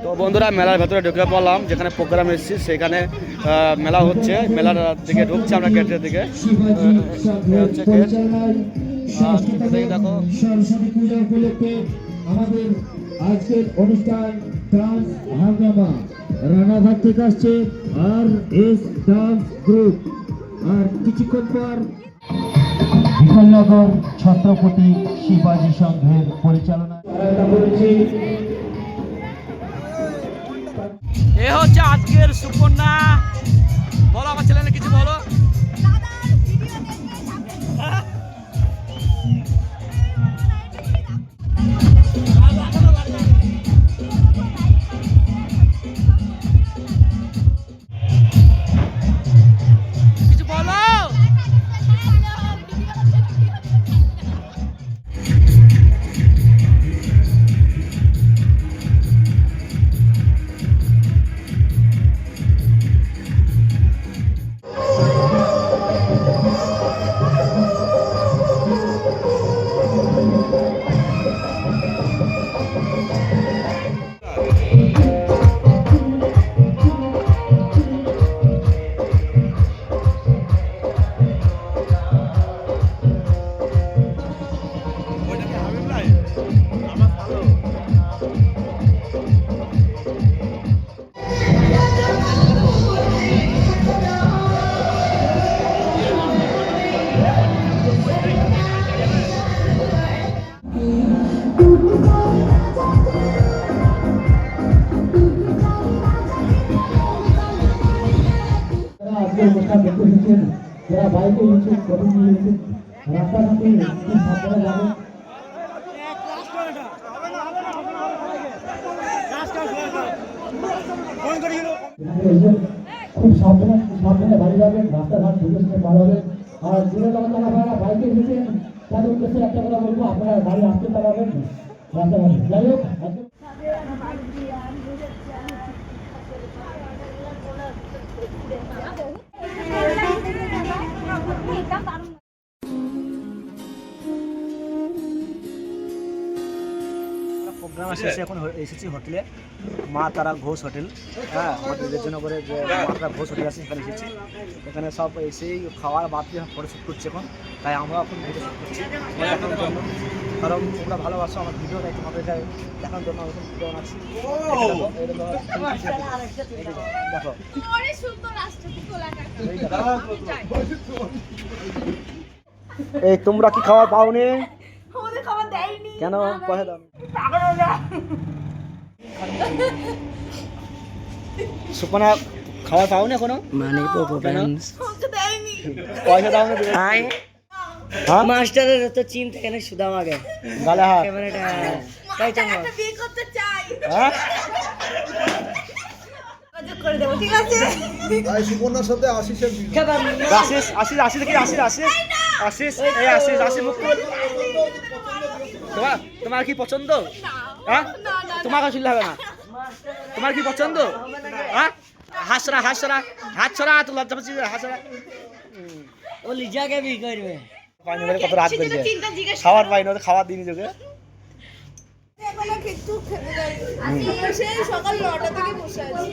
তো বন্ধুরা মেলার ভেতরে ঢুকে পড়লাম, যেখানে প্রোগ্রাম এসেছি সেখানে মেলা হচ্ছে। মেলার দিকে ঢুকছে আমরা গেটের দিকে। হচ্ছে গেট, দেখো সরস্বতী পূজা উপলক্ষে আমাদের আজকের অনুষ্ঠান ডান্স হাঙ্গামা রানাঘাট থেকে আসছে আর এস ডান্স গ্রুপ। আর কিছুক্ষণ পর বিকলনগর ছত্রপতি শিবাজী সংঘের পরিচালনা করেছি। এ হচ্ছে আজকের সুকন্যা। বলো আমার চ্যানেলে কিছু বলো। কিছু বলো। যারা বাইকে এসেছেন কখন নিয়ে এসেছেন রাস্তাঘাটে খুব সাবধানে যাবেন। খুব সাবধানে বাড়ি যাবেন, রাস্তাঘাট বুঝে শুনে পার হবেন। আর দূরে যারা বাইকে এসেছেন তাদের উদ্দেশ্যে একটা কথা বলবো, আপনারা গাড়ি আসতে পারবেন রাস্তাঘাটে। যাই হোক প্রোগ্রাম শেষে এখন এসেছি হোটেলে, মা তারা ঘোষ হোটেল। হ্যাঁ, আমাদের জন্য করে যে মা তারা ঘোষ হোটেল আছে সেখানে এসেছি। এখানে সব এসেই খাওয়ার বাদ দিয়ে ফটো শ্যুট করছে এখন, তাই আমরা এখন ভিডিও শ্যুট করছি দেখানোর জন্য। কারণ তোমরা ভালোবাসো আমার ভিডিও, তাই তোমাদের দেখানোর জন্য এখন ভিডিও বানাচ্ছি। দেখো এই তোমরা কি খাওয়ার পাওনি? কেন পয়সা দাও? সুপনা খাওয়ার পাওনি এখনো? মানে পয়সা দাও না? হ্যাঁ মাস্টারের তো চিন্তা কেন সুদাম আগে গালে হাত ক্যামেরাটা তাই তো একটা বিয়ে করতে চাই। হ্যাঁ যোগাযোগ করে দেবো, ঠিক আছে? আর সুপর্ণার সাথে আশিসের বিয়ে। আশিস আশিস আশিস দেখি আশিস আশিস আশিস এই আশিস আশিস মুখ খোল। তোমার কি পছন্দ? হ্যাঁ তোমার কাছে হবে না। তোমার কি পছন্দ? হ্যাঁ হাসরা হাসরা হাত ছড়া, তো লজ্জা পাচ্ছি হাসরা। ও লিজাকে বি করবে পাইনি বলে কত রাত বেজে খাবার পাইনি, ওদের খাবার দিইনি তোকে। এখনো কিছু খেতে যাই, সেই সকাল 9টা থেকে বসে আছি।